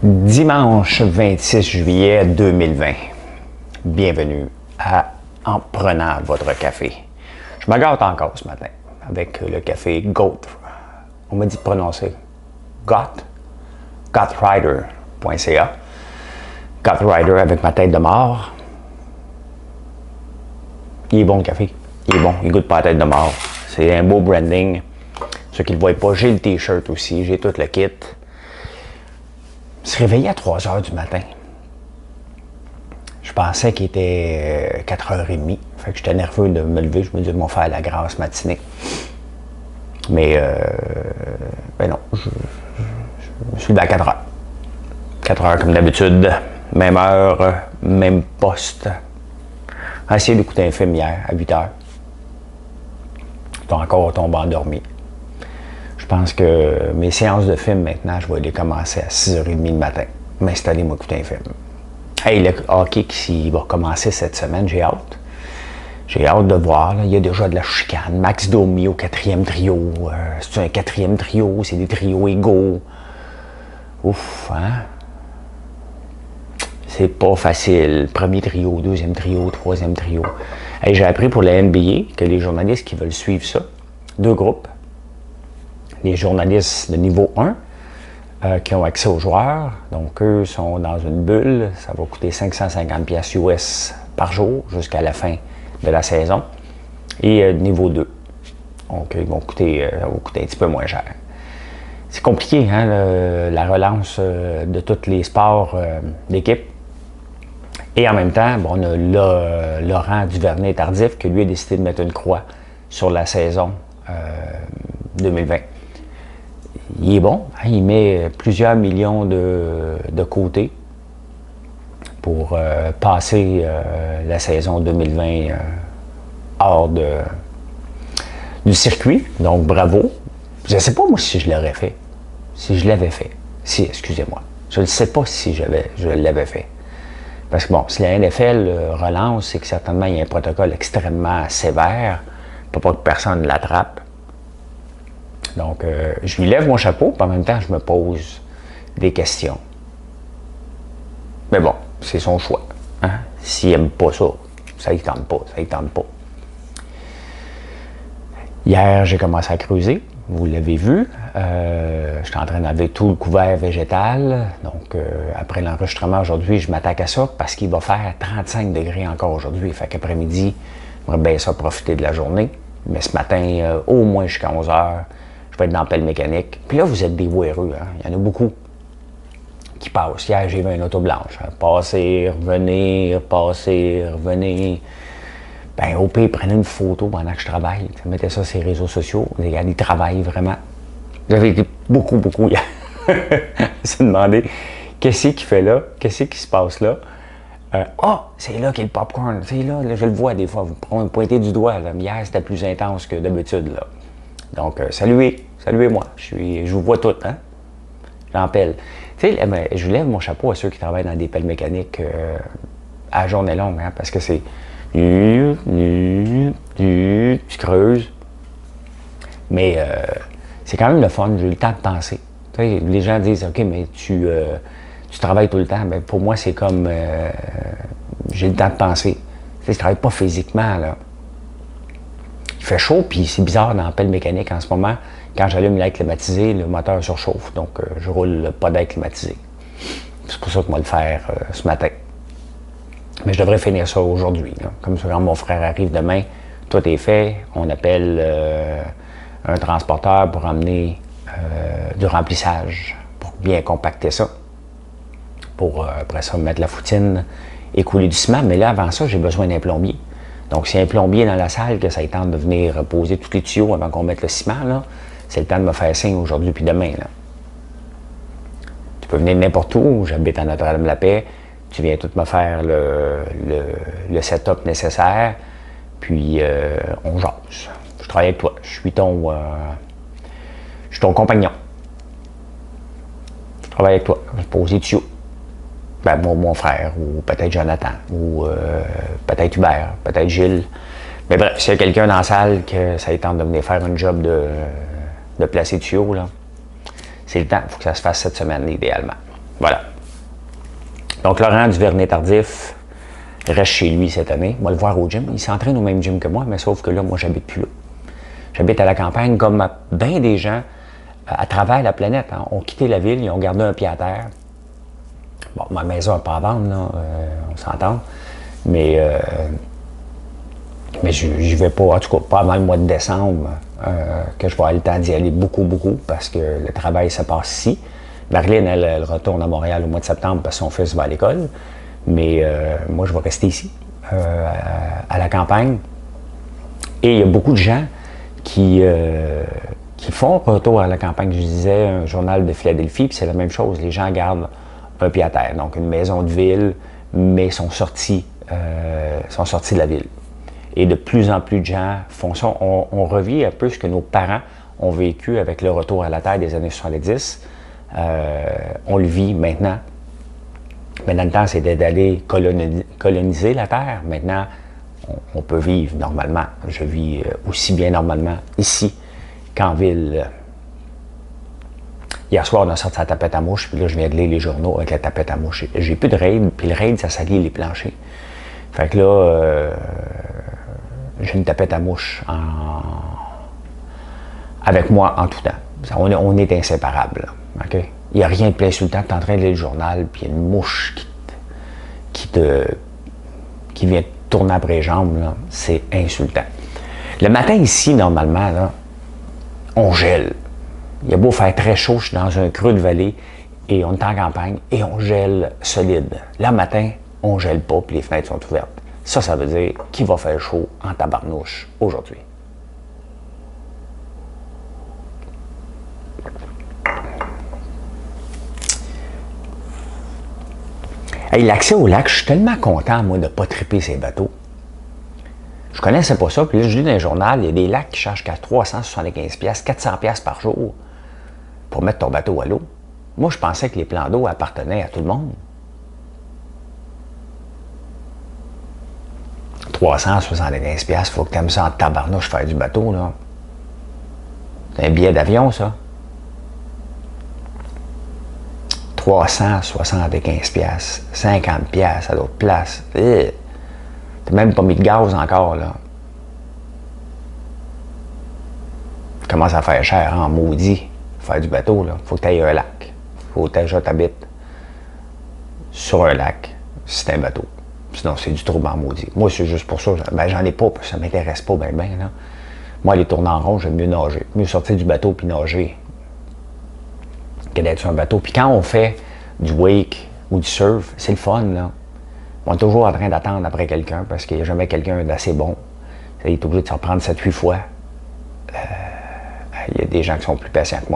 Dimanche 26 juillet 2020. Bienvenue à En prenant votre café. Je me gâte encore ce matin avec le café Goat. On m'a dit de prononcer gotrider.ca. Gotrider avec ma tête de mort. Il est bon le café. Il est bon. Il goûte pas la tête de mort. C'est un beau branding. Ceux qui ne le voient pas, j'ai le t-shirt aussi. J'ai tout le kit. Je me suis réveillé à 3 h du matin. Je pensais qu'il était 4 h 30. Fait que j'étais nerveux de me lever. Je me disais, ils vont faire la grasse matinée. Mais, non. Je me suis levé à 4 h. 4 h comme d'habitude. Même heure, même poste. J'ai essayé d'écouter un film hier à 8 h. J'étais encore tombé endormi. Je pense que mes séances de film maintenant, je vais les commencer à 6 h 30 le matin. M'installer, m'écouter un film. Hey, le hockey qui va commencer cette semaine, j'ai hâte. J'ai hâte de voir. Là. Il y a déjà de la chicane. Max Domi au 4e trio. C'est un 4e trio, c'est des trios égaux. Ouf, hein? C'est pas facile. Premier trio, 2e trio, 3e trio. Hey, j'ai appris pour la NBA que les journalistes qui veulent suivre ça, 2 groupes. Les journalistes de niveau 1 qui ont accès aux joueurs. Donc, eux sont dans une bulle. Ça va coûter 550$ US par jour jusqu'à la fin de la saison. Et niveau 2. Donc, ça va coûter un petit peu moins cher. C'est compliqué, hein, la relance de tous les sports d'équipe. Et en même temps, bon, on a Laurent Duvernay-Tardif qui lui a décidé de mettre une croix sur la saison 2020. Il est bon, hein, il met plusieurs millions de côté pour passer la saison 2020 hors du circuit. Donc bravo. Je ne sais pas moi si je l'aurais fait. Si je l'avais fait. Si, excusez-moi. Je ne sais pas si je l'avais fait. Parce que bon, si la NFL relance, c'est que certainement il y a un protocole extrêmement sévère pour pas que personne l'attrape. Donc, je lui lève mon chapeau, puis en même temps, je me pose des questions. Mais bon, c'est son choix. Hein? S'il n'aime pas ça, ça ne tente pas, ça ne tente pas. Hier, j'ai commencé à creuser, vous l'avez vu. J'étais en train d'enlever tout le couvert végétal. Donc, après l'enregistrement aujourd'hui, je m'attaque à ça parce qu'il va faire 35 degrés encore aujourd'hui. Fait qu'après-midi, j'aimerais bien ça profiter de la journée. Mais ce matin, au moins jusqu'à 11 h, je vais être dans la pelle mécanique. Puis là, vous êtes des voyereux, hein? Il y en a beaucoup qui passent. Hier, j'ai vu une auto blanche. Hein? Passer, revenir, passer, revenir. Ben, au pire, prenez une photo pendant que je travaille. Mettez ça sur les réseaux sociaux. Regardez, ils travaillent vraiment. J'avais été beaucoup hier. Se demander qu'est-ce qu'il fait là, qu'est-ce qui se passe là. C'est là qu'il y a le popcorn. C'est là, je le vois des fois. Vous pointez du doigt. Là. Hier, c'était plus intense que d'habitude. Là. Donc, saluez-moi. Je vous vois toutes, hein? J'en pelle. Tu sais, je lève mon chapeau à ceux qui travaillent dans des pelles mécaniques à journée longue, hein, parce que c'est tu creuses. Mais c'est quand même le fun. J'ai eu le temps de penser. Tu sais, les gens disent, OK, mais tu travailles tout le temps. Ben, pour moi, c'est comme j'ai le temps de penser. Tu sais, je travaille pas physiquement, là. Il fait chaud, puis c'est bizarre dans la pelle mécanique en ce moment. Quand j'allume l'air climatisé, le moteur surchauffe, donc je roule pas d'air climatisé. C'est pour ça que je vais le faire ce matin. Mais je devrais finir ça aujourd'hui. Comme ça, quand mon frère arrive demain, tout est fait. On appelle un transporteur pour emmener du remplissage, pour bien compacter ça. Pour après ça mettre la foutine et couler du ciment. Mais là, avant ça, j'ai besoin d'un plombier. Donc, s'il y a un plombier dans la salle, que ça tente de venir poser tous les tuyaux avant qu'on mette le ciment, là, c'est le temps de me faire signe aujourd'hui puis demain. Là. Tu peux venir n'importe où. J'habite à Notre-Dame-la-Paix. Tu viens tout me faire le setup nécessaire. Puis, on jase. Je travaille avec toi. Je suis ton compagnon. Je travaille avec toi. Je pose les tuyaux. Ben, moi, mon frère, ou peut-être Jonathan, ou peut-être Hubert, peut-être Gilles. Mais bref, s'il y a quelqu'un dans la salle que ça tente de venir faire un job de placer tuyaux, là, c'est le temps. Il faut que ça se fasse cette semaine, idéalement. Voilà. Donc, Laurent Duvernay-Tardif reste chez lui cette année. On va le voir au gym. Il s'entraîne au même gym que moi, mais sauf que là, moi, j'habite plus là. J'habite à la campagne, comme bien des gens à travers la planète. Hein, ont quitté la ville, ils ont gardé un pied à terre. Bon, ma maison n'est pas à vendre, là, on s'entend. Mais je vais pas, en tout cas, pas avant le mois de décembre, que je vais avoir le temps d'y aller beaucoup, parce que le travail se passe ici. Marilyn, elle retourne à Montréal au mois de septembre parce que son fils va à l'école. Mais moi, je vais rester ici, à la campagne. Et il y a beaucoup de gens qui font retour à la campagne. Je disais, un journal de Philadelphie, puis c'est la même chose. Les gens gardent un pied à terre. Donc, une maison de ville, mais sont sortis de la ville. Et de plus en plus de gens font ça. On revit un peu ce que nos parents ont vécu avec le retour à la terre des années 70. On le vit maintenant. Mais dans le temps, c'était d'aller coloniser la terre. Maintenant, on peut vivre normalement. Je vis aussi bien normalement ici qu'en ville. Hier soir, on a sorti la tapette à mouche, puis là, je viens de lire les journaux avec la tapette à mouche. J'ai plus de raid, puis le raid, ça salit les planchers. Fait que là, j'ai une tapette à mouche avec moi en tout temps. On est inséparables. Okay? Il n'y a rien de plein sur le temps. Tu es en train de lire le journal, puis il y a une mouche qui vient te tourner après les jambes. C'est insultant. Le matin, ici, normalement, là, on gèle. Il a beau faire très chaud, je suis dans un creux de vallée, et on est en campagne, et on gèle solide. Là, le matin, on gèle pas, puis les fenêtres sont ouvertes. Ça veut dire qu'il va faire chaud en tabarnouche aujourd'hui. Hey, l'accès au lac, je suis tellement content, moi, de ne pas triper ces bateaux. Je connaissais pas ça, puis là, je lis dans le journal, il y a des lacs qui chargent qu'à 375$, 400$ par jour pour mettre ton bateau à l'eau. Moi, je pensais que les plans d'eau appartenaient à tout le monde. 375$, il faut que tu aimes ça en tabarnouche faire du bateau, là. C'est un billet d'avion, ça. 375$, 50$ à d'autres places. T'as même pas mis de gaz encore, là. Commence à faire cher, en maudit, faire du bateau, là. Faut que tu ailles un lac. Faut que déjà t'habites sur un lac, si c'est un bateau. Sinon, c'est du trouble en maudit. Moi, c'est juste pour ça. Ben, j'en ai pas, parce que ça m'intéresse pas bien, là. Moi, aller tourner en rond, j'aime mieux nager. Mieux sortir du bateau puis nager que d'être sur un bateau. Puis quand on fait du wake ou du surf, c'est le fun, là. On est toujours en train d'attendre après quelqu'un parce qu'il n'y a jamais quelqu'un d'assez bon. Il est obligé de s'en prendre 7-8 fois. Il y a des gens qui sont plus patients que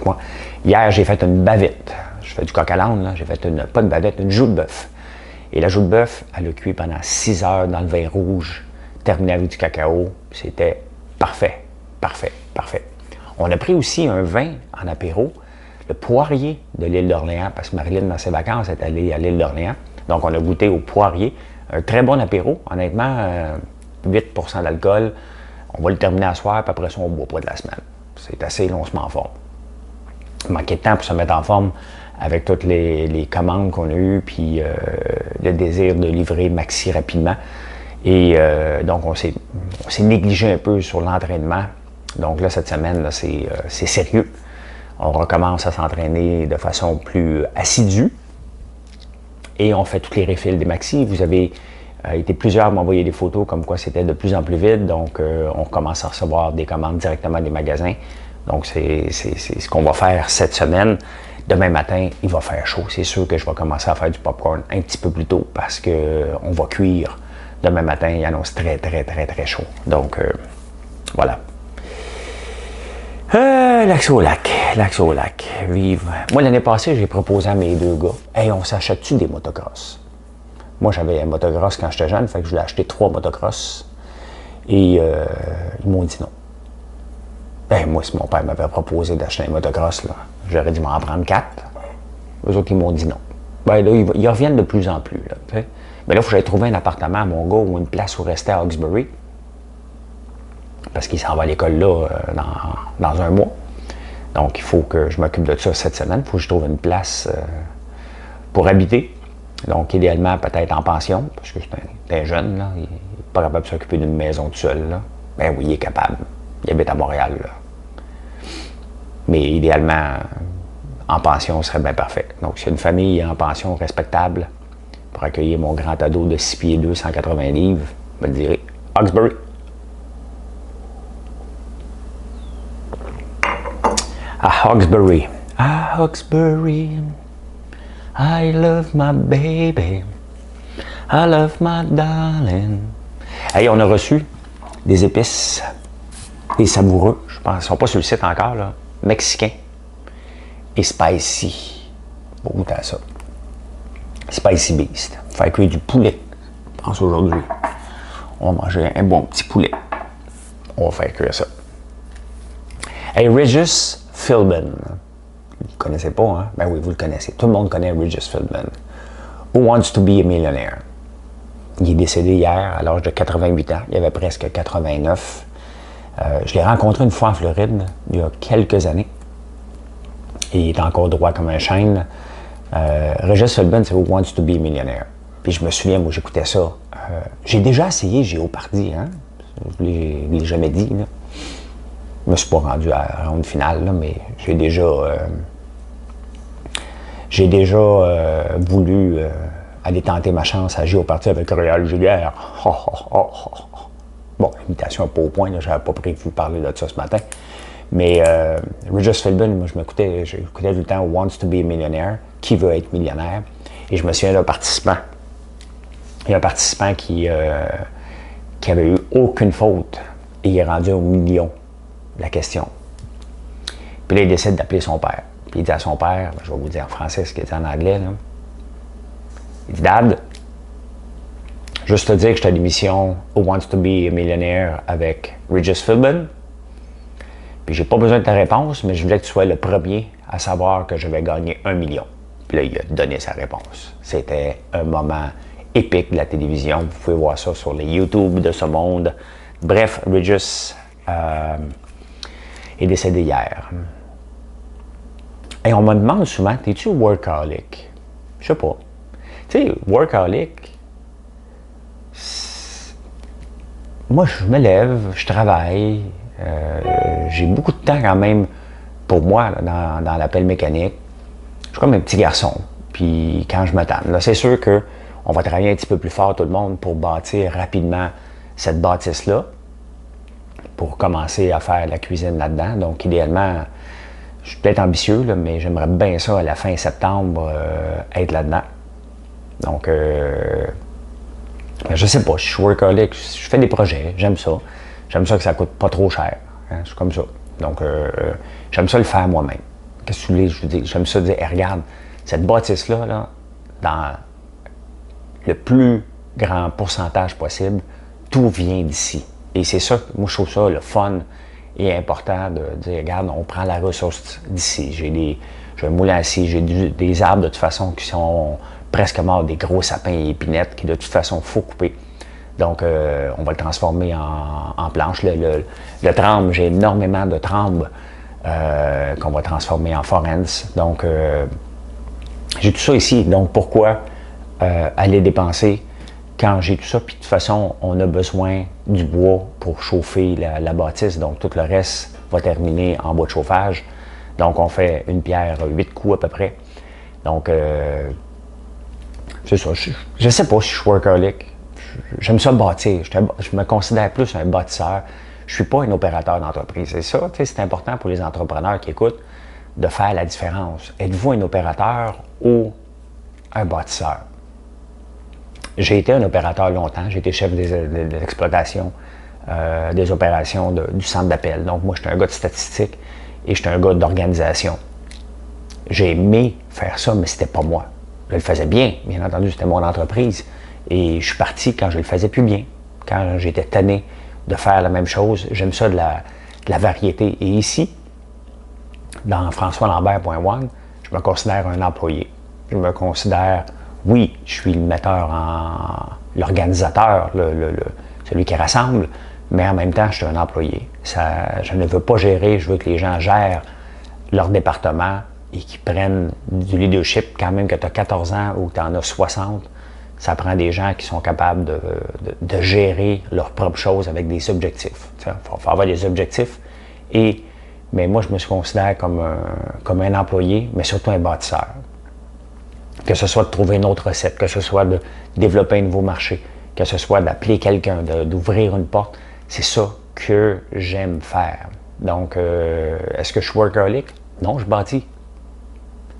moi. Hier, j'ai fait une bavette. Je fais du coq à l'âne, là. J'ai fait pas une bavette, une joue de bœuf. Et la joue de bœuf, elle a cuit pendant 6 heures dans le vin rouge, terminé avec du cacao. C'était parfait. On a pris aussi un vin en apéro, le poirier de l'île d'Orléans, parce que Marilyn, dans ses vacances, est allée à l'île d'Orléans. Donc, on a goûté au poirier. Un très bon apéro, honnêtement, 8% d'alcool. On va le terminer à soir, puis après ça, on ne boit pas de la semaine. C'est assez long, on se met en forme. Il manquait de temps pour se mettre en forme avec toutes les commandes qu'on a eues, puis le désir de livrer maxi rapidement. Et donc, on s'est négligé un peu sur l'entraînement. Donc là, cette semaine, là, c'est sérieux. On recommence à s'entraîner de façon plus assidue. Et on fait toutes les refills des maxi. Vous avez été plusieurs à m'envoyer des photos comme quoi c'était de plus en plus vide. Donc, on commence à recevoir des commandes directement des magasins. Donc, c'est ce qu'on va faire cette semaine. Demain matin, il va faire chaud. C'est sûr que je vais commencer à faire du popcorn un petit peu plus tôt parce qu'on va cuire. Demain matin, il annonce très chaud. Donc, voilà. L'accès au lac. Vive. Moi, l'année passée, j'ai proposé à mes 2 gars, « Hey, on s'achète-tu des motocross? » Moi, j'avais un motocross quand j'étais jeune, fait que je voulais acheter 3 motocross. Et ils m'ont dit non. Ben, moi, si mon père m'avait proposé d'acheter un motocross, là, j'aurais dû m'en prendre 4. Eux autres, ils m'ont dit non. Ben là, ils reviennent de plus en plus, là, t'sais. Mais là, il faut que j'aille trouver un appartement à mon gars ou une place où rester à Hawkesbury. Parce qu'il s'en va à l'école là dans un mois. Donc, il faut que je m'occupe de ça cette semaine. Il faut que je trouve une place pour habiter. Donc, idéalement, peut-être en pension, parce que c'est un jeune, là. Il n'est pas capable de s'occuper d'une maison tout seul, là. Ben oui, il est capable. Il habite à Montréal, là. Mais idéalement, en pension serait bien parfait. Donc, c'est une famille en pension respectable pour accueillir mon grand ado de 6 pieds 2, 180 livres. Je me dirais Hawkesbury. À Hawkesbury. À Hawkesbury, I love my baby. I love my darling. Hey, on a reçu des épices, des savoureux, je pense, ils ne sont pas sur le site encore, là, mexicains et spicy. Bon goûter à ça. Spicy Beast. Faire cuire du poulet. Je pense aujourd'hui, on va manger un bon petit poulet. On va faire cuire ça. Hey, Regis Philbin. Vous ne connaissez pas, hein? Ben oui, vous le connaissez. Tout le monde connaît Regis Philbin. Who Wants to be a Millionaire? Il est décédé hier à l'âge de 88 ans. Il avait presque 89. Je l'ai rencontré une fois en Floride, il y a quelques années. Et il est encore droit comme un chêne. Regis Philbin, c'est Who Wants to be a Millionaire. Puis je me souviens, moi, j'écoutais ça. J'ai déjà essayé Géopardy, hein? Je ne l'ai jamais dit, là. Je me suis pas rendu à la ronde finale, là, mais j'ai déjà voulu aller tenter ma chance à Géopardy avec Réal Giguère. Bon, l'imitation n'est pas au point, je n'avais pas prévu parler de ça ce matin. Mais Regis Philbin, moi, j'écoutais tout le temps Who Wants to be a Millionaire, qui veut être millionnaire. Et je me souviens d'un participant. Il y a un participant qui avait eu aucune faute et il est rendu au million de la question. Puis là, il décide d'appeler son père. Puis il dit à son père, je vais vous dire en français ce qu'il dit en anglais, là. Il dit, Dad, juste te dire que je suis à l'émission Who Wants to be a Millionaire avec Regis Philbin. Puis j'ai pas besoin de ta réponse, mais je voulais que tu sois le premier à savoir que je vais gagner 1 million. Puis là, il a donné sa réponse. C'était un moment épique de la télévision. Vous pouvez voir ça sur les YouTube de ce monde. Bref, Regis est décédé hier. Et on me demande souvent, t'es-tu workaholic? Je sais pas. Tu sais, workaholic, moi, je me lève, je travaille, j'ai beaucoup de temps quand même pour moi là, dans l'appel mécanique. Je suis comme un petit garçon. Puis quand je m'attends, là, c'est sûr qu'on va travailler un petit peu plus fort tout le monde pour bâtir rapidement cette bâtisse-là, pour commencer à faire la cuisine là-dedans. Donc, idéalement, je suis peut-être ambitieux, là, mais j'aimerais bien ça, à la fin septembre, être là-dedans. Donc, je sais pas, je suis workaholic, je fais des projets, j'aime ça. J'aime ça que ça coûte pas trop cher. Hein, je suis comme ça. Donc, j'aime ça le faire moi-même. Qu'est-ce que tu voulais, je vous dis? J'aime ça dire, hey, regarde, cette bâtisse-là, là, dans le plus grand pourcentage possible, tout vient d'ici. Et c'est ça, moi je trouve ça le fun et important de dire, regarde, on prend la ressource d'ici. J'ai un moulin à scie, j'ai des arbres de toute façon qui sont presque morts, des gros sapins et épinettes qui de toute façon, il faut couper. Donc, on va le transformer en planche. Le tremble, j'ai énormément de trembles qu'on va transformer en forens. Donc, j'ai tout ça ici. Donc, pourquoi aller dépenser quand j'ai tout ça? Puis, de toute façon, on a besoin du bois pour chauffer la bâtisse. Donc, tout le reste va terminer en bois de chauffage. Donc, on fait une pierre 8 coups à peu près. Donc, c'est ça. Je sais pas si je suis workaholic. J'aime ça bâtir. Je me considère plus un bâtisseur. Je suis pas un opérateur d'entreprise. C'est ça, c'est important pour les entrepreneurs qui écoutent de faire la différence. Êtes-vous un opérateur ou un bâtisseur? J'ai été un opérateur longtemps. J'ai été chef de l'exploitation des opérations du centre d'appel. Donc, moi, j'étais un gars de statistique et j'étais un gars d'organisation. J'ai aimé faire ça, mais c'était pas moi. Je le faisais bien, bien entendu, c'était mon entreprise. Et je suis parti quand je le faisais plus bien, quand j'étais tanné de faire la même chose. J'aime ça de la variété. Et ici, dans françoislambert.one, je me considère un employé. Je me considère, oui, je suis le metteur l'organisateur, celui qui rassemble, mais en même temps, je suis un employé. Je ne veux pas gérer, je veux que les gens gèrent leur département et qui prennent du leadership, quand même que tu as 14 ans ou que tu en as 60, ça prend des gens qui sont capables de gérer leurs propres choses avec des objectifs. Il faut avoir des objectifs. Mais moi, je me considère comme un employé, mais surtout un bâtisseur. Que ce soit de trouver une autre recette, que ce soit de développer un nouveau marché, que ce soit d'appeler quelqu'un, d'ouvrir une porte, c'est ça que j'aime faire. Donc, est-ce que je suis workaholic? Non, je bâtis.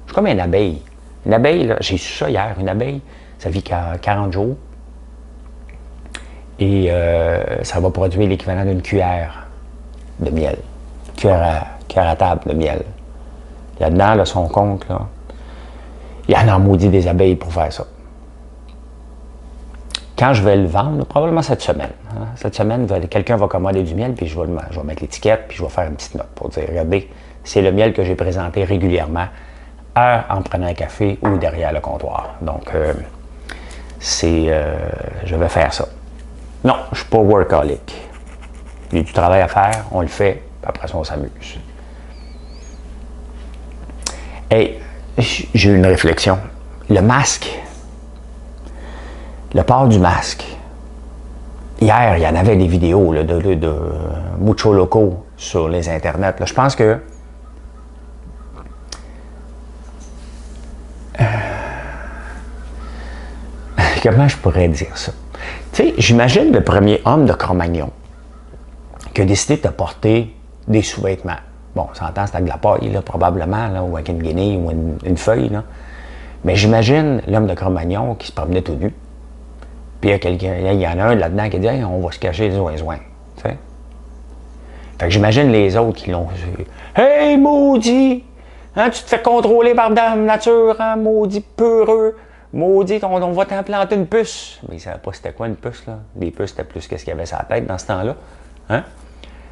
Je suis comme une abeille. Une abeille, là, j'ai su ça hier, une abeille, ça vit 40 jours et ça va produire l'équivalent d'une cuillère de miel. Cuillère à table de miel. Là-dedans, là, son compte, là, il y en a maudit des abeilles pour faire ça. Quand je vais le vendre, probablement cette semaine. Hein, cette semaine, quelqu'un va commander du miel, puis je vais mettre l'étiquette, puis je vais faire une petite note pour dire, regardez, c'est le miel que j'ai présenté régulièrement en prenant un café ou derrière le comptoir. Donc, je vais faire ça. Non, je ne suis pas workaholic. Il y a du travail à faire, on le fait, puis après ça, on s'amuse. Hey, j'ai eu une réflexion. Le masque, le port du masque. Hier, il y en avait des vidéos là, de mucho locaux sur les internets. Là, je pense que comment je pourrais dire ça? Tu sais, j'imagine le premier homme de Cro-Magnon qui a décidé de porter des sous-vêtements. Bon, on s'entend, c'est avec de la paille, là, probablement, là, ou avec une guenille ou une feuille. Là. Mais j'imagine l'homme de Cro-Magnon qui se promenait tout nu. Puis il y en a un là-dedans qui dit hey, on va se cacher les ouin-ouin. Fait que j'imagine les autres qui l'ont. Hey, maudit! Hein, tu te fais contrôler par Dame Nature, hein, maudit peureux! Maudit, on va t'implanter une puce. Mais il ne savait pas c'était quoi une puce, là. Les puces, c'était plus qu'est-ce qu'il y avait sur la tête dans ce temps-là. Hein?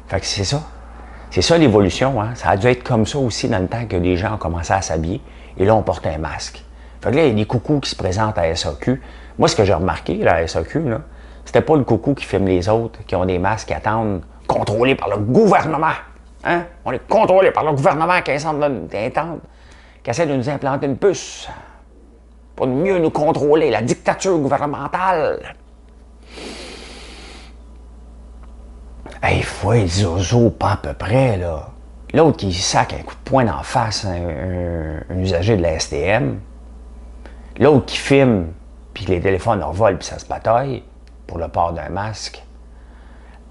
Fait que c'est ça. C'est ça l'évolution. Hein? Ça a dû être comme ça aussi dans le temps que les gens ont commencé à s'habiller. Et là, on porte un masque. Fait que là, il y a des coucous qui se présentent à SAQ. Moi, ce que j'ai remarqué là, à SAQ, là, c'était pas le coucou qui filme les autres, qui ont des masques qui attendent, contrôlés par le gouvernement. Hein? On est contrôlés par le gouvernement qui essaie de nous implanter une puce. Pour mieux nous contrôler, la dictature gouvernementale. Hey, faut être zozo, pas à peu près, là. L'autre qui sac un coup de poing d'en face, un usager de la STM. L'autre qui filme, puis les téléphones leur volent, puis ça se bataille pour le port d'un masque.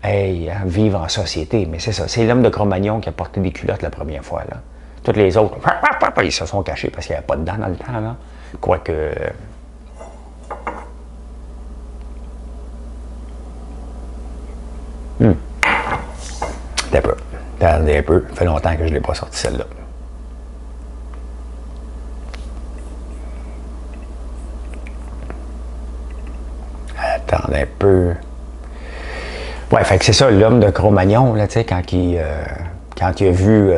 Hey, hein, vivre en société, mais c'est ça. C'est l'homme de Cro-Magnon qui a porté des culottes la première fois, là. Toutes les autres, ils se sont cachés parce qu'il n'y avait pas de dents dans le temps, là. Quoique. Attendez un peu. Ça fait longtemps que je ne l'ai pas sorti celle-là. Attendez un peu. Ouais, fait que c'est ça, l'homme de Cro-Magnon, là, tu sais, quand il a vu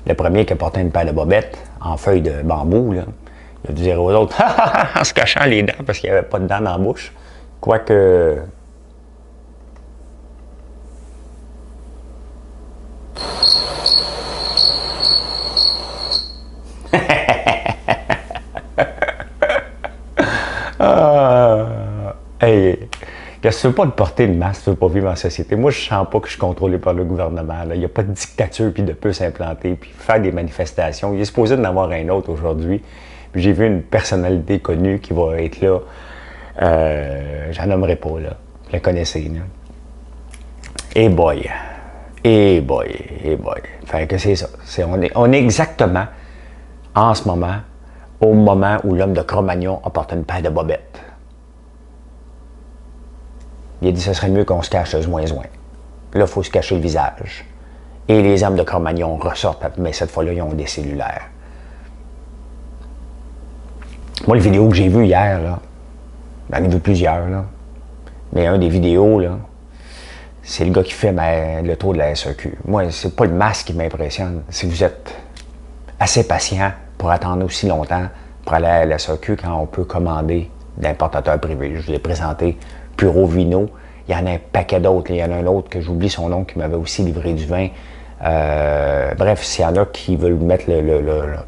le premier qui a porté une paire de bobettes en feuille de bambou, là. Il a dû dire aux autres, en se cachant les dents parce qu'il n'y avait pas de dents dans la bouche. Quoique. Hey, que tu ne veux pas te porter une masque, tu ne veux pas vivre en société. Moi, je ne sens pas que je suis contrôlé par le gouvernement. Il n'y a pas de dictature puis de puce implantée, puis faire des manifestations. Il est supposé d'en avoir un autre aujourd'hui. Puis j'ai vu une personnalité connue qui va être là. J'en nommerai pas, là. Vous la connaissez, là. Eh boy. Eh boy. Eh boy. Fait que c'est ça. On est exactement, en ce moment, au moment où l'homme de Cro-Magnon a porté une paire de bobettes. Il a dit que ce serait mieux qu'on se cache le zouin-zouin. Là, il faut se cacher le visage. Et les hommes de Cro-Magnon ressortent, mais cette fois-là, ils ont des cellulaires. Moi, les vidéos que j'ai vues hier, là, j'en ai vu plusieurs, là. Mais un des vidéos, là, c'est le gars qui fait le tour de la SAQ. Moi, c'est pas le masque qui m'impressionne. Si vous êtes assez patient pour attendre aussi longtemps pour aller à la SAQ quand on peut commander d'importateurs privés. Je vous l'ai présenté, Puro Vino. Il y en a un paquet d'autres. Il y en a un autre que j'oublie son nom qui m'avait aussi livré du vin. Bref, s'il y en a qui veulent mettre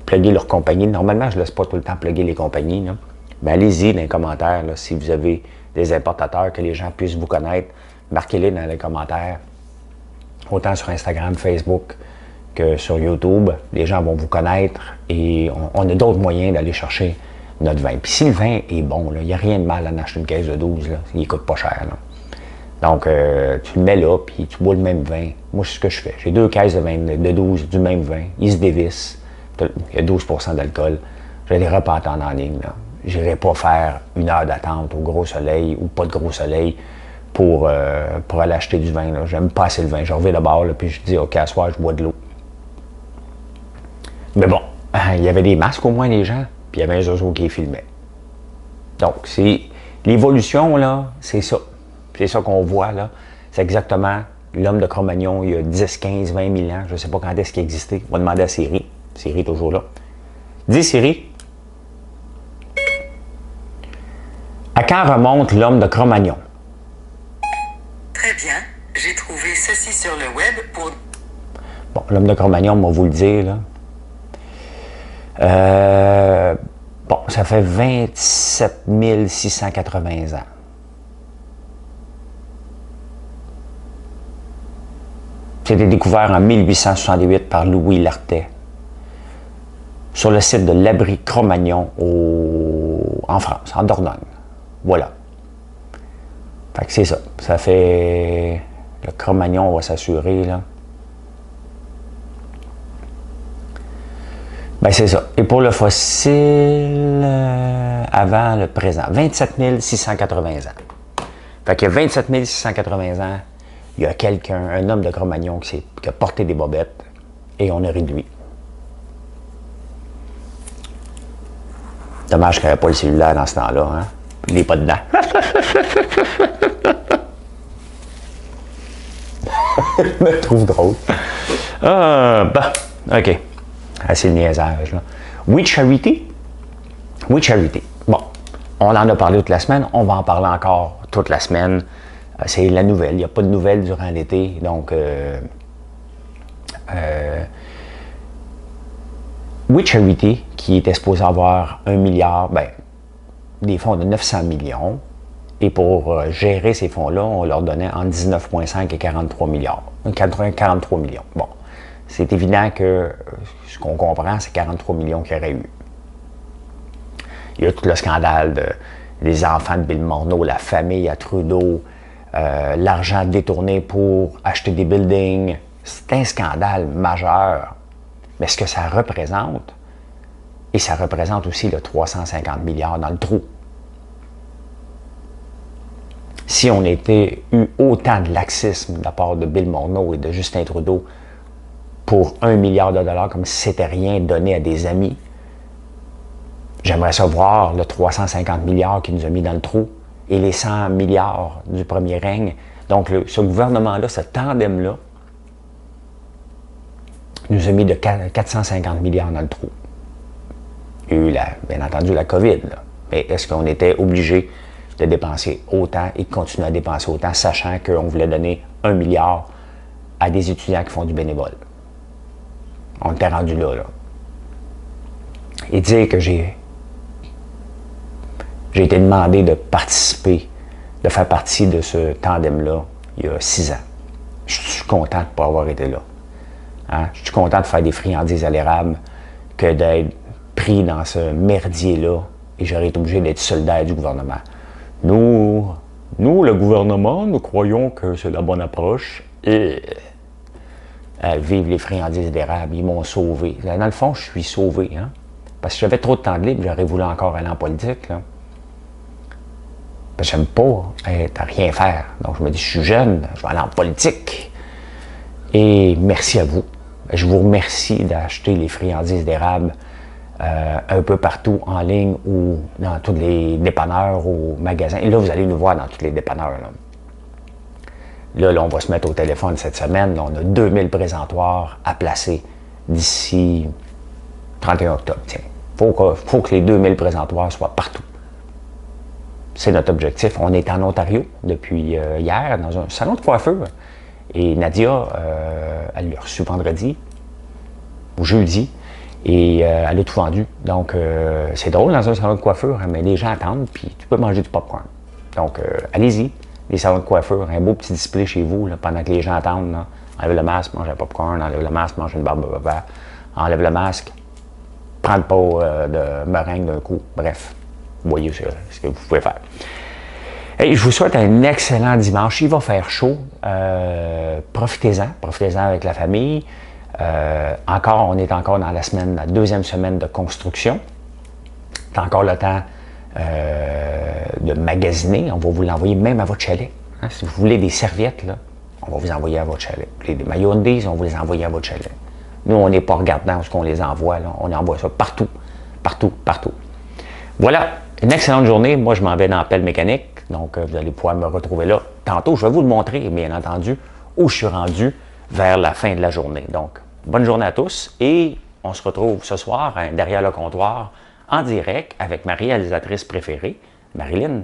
plugger leur compagnie, normalement, je ne laisse pas tout le temps plugger les compagnies. Là. Mais allez-y dans les commentaires, là, si vous avez des importateurs, que les gens puissent vous connaître, marquez-les dans les commentaires. Autant sur Instagram, Facebook que sur YouTube. Les gens vont vous connaître et on a d'autres moyens d'aller chercher notre vin. Puis si le vin est bon, il n'y a rien de mal à en acheter une caisse de 12, là, il ne coûte pas cher. Là. Donc, tu le mets là, puis tu bois le même vin. Moi, c'est ce que je fais. J'ai 2 caisses de, de 12 du même vin. Ils se dévissent. Il y a 12% d'alcool. Je les repas en ligne. Je n'irai pas faire 1 heure d'attente au gros soleil ou pas de gros soleil pour aller acheter du vin. J'aime pas assez le vin. Je reviens de bord, là, puis je dis, OK, à soir, je bois de l'eau. Mais bon, il y avait des masques au moins, les gens, puis il y avait un zozo qui les filmait. Donc, c'est l'évolution, là, c'est ça. C'est ça qu'on voit, là. C'est exactement l'homme de Cro-Magnon, il y a 10, 15, 20 000 ans. Je ne sais pas quand est-ce qu'il existait. On va demander à Siri. Siri est toujours là. Dis, Siri. À quand remonte l'homme de Cro-Magnon? Très bien. J'ai trouvé ceci sur le web pour... Bon, l'homme de Cro-Magnon, on va vous le dire, là. Bon, ça fait 27 680 ans. C'était découvert en 1868 par Louis Lartet sur le site de l'abri Cro-Magnon en France, en Dordogne. Voilà. Fait que c'est ça. Ça fait... Le Cro-Magnon, on va s'assurer, là. Ben c'est ça. Et pour le fossile, avant le présent, 27 680 ans. Fait qu'il y a 27 680 ans, il y a quelqu'un, un homme de Cro-Magnon qui a porté des bobettes et on a ri de lui. Dommage qu'il n'y avait pas le cellulaire dans ce temps-là, hein? Il n'est pas dedans. Je me trouve drôle. OK. Assez de niaisage, là. We Charity. We Charity. Bon, on en a parlé toute la semaine. On va en parler encore toute la semaine. C'est la nouvelle. Il n'y a pas de nouvelles durant l'été. Donc, We Charity, qui était supposé avoir 1 milliard, ben, des fonds de 900 millions. Et pour gérer ces fonds-là, on leur donnait entre 19,5 et 43 milliards. 43 millions. Bon. C'est évident que ce qu'on comprend, c'est 43 millions qu'il y aurait eu. Il y a tout le scandale des enfants de Bill Morneau, la famille à Trudeau, l'argent détourné pour acheter des buildings. C'est un scandale majeur. Mais ce que ça représente, et ça représente aussi le 350 milliards dans le trou. Si on était eu autant de laxisme de la part de Bill Morneau et de Justin Trudeau pour 1 milliard de dollars, comme si c'était rien donné à des amis, j'aimerais savoir le 350 milliards qui nous a mis dans le trou et les 100 milliards du premier règne. Donc, ce gouvernement-là, ce tandem-là, nous a mis de 450 milliards dans le trou. Il y a eu, bien entendu, la COVID. Là. Mais est-ce qu'on était obligé de dépenser autant et de continuer à dépenser autant, sachant qu'on voulait donner 1 milliard à des étudiants qui font du bénévole? On était rendu là. Et dire que j'ai été demandé de participer, de faire partie de ce tandem-là il y a 6 ans. Je suis content de ne pas avoir été là. Hein? Je suis content de faire des friandises à l'érable que d'être pris dans ce merdier-là et j'aurais été obligé d'être solidaire du gouvernement. Nous, le gouvernement, nous croyons que c'est la bonne approche et vive les friandises d'érable, ils m'ont sauvé. Dans le fond, je suis sauvé, hein? Parce que j'avais trop de temps de libre, j'aurais voulu encore aller en politique, là. Parce que j'aime pas être à rien faire. Donc je me dis, je suis jeune, je vais aller en politique. Et merci à vous. Je vous remercie d'acheter les friandises d'érable un peu partout en ligne ou dans tous les dépanneurs ou magasins. Et là, vous allez nous voir dans tous les dépanneurs, là. Là, on va se mettre au téléphone cette semaine. Là, on a 2000 présentoirs à placer d'ici 31 octobre. Tiens, faut que les 2000 présentoirs soient partout. C'est notre objectif. On est en Ontario depuis hier, dans un salon de coiffeur. Et Nadia, Elle l'a reçu vendredi ou jeudi. Et elle a tout vendu. Donc, c'est drôle dans un salon de coiffure, mais les gens attendent, puis tu peux manger du popcorn. Donc, allez-y, les salons de coiffure, un beau petit display chez vous, là, pendant que les gens attendent. Là. Enlève le masque, mange un popcorn, enlève le masque, mange une barbe de baba, enlève le masque, prends le pot de meringue d'un coup. Bref, voyez ce que vous pouvez faire. Hey, je vous souhaite un excellent dimanche. Il va faire chaud. Profitez-en avec la famille. On est encore dans la deuxième semaine de construction. C'est encore le temps de magasiner. On va vous l'envoyer même à votre chalet. Hein? Si vous voulez des serviettes, là, on va vous envoyer à votre chalet. Des maillots Undies, on va vous les envoyer à votre chalet. Nous, on n'est pas regardant ce qu'on les envoie. Là. On envoie ça partout. Voilà, une excellente journée. Moi, je m'en vais dans la pelle mécanique. Donc, vous allez pouvoir me retrouver là. Tantôt, je vais vous le montrer, bien entendu, où je suis rendu vers la fin de la journée. Donc, bonne journée à tous et on se retrouve ce soir derrière le comptoir en direct avec ma réalisatrice préférée, Marilyn.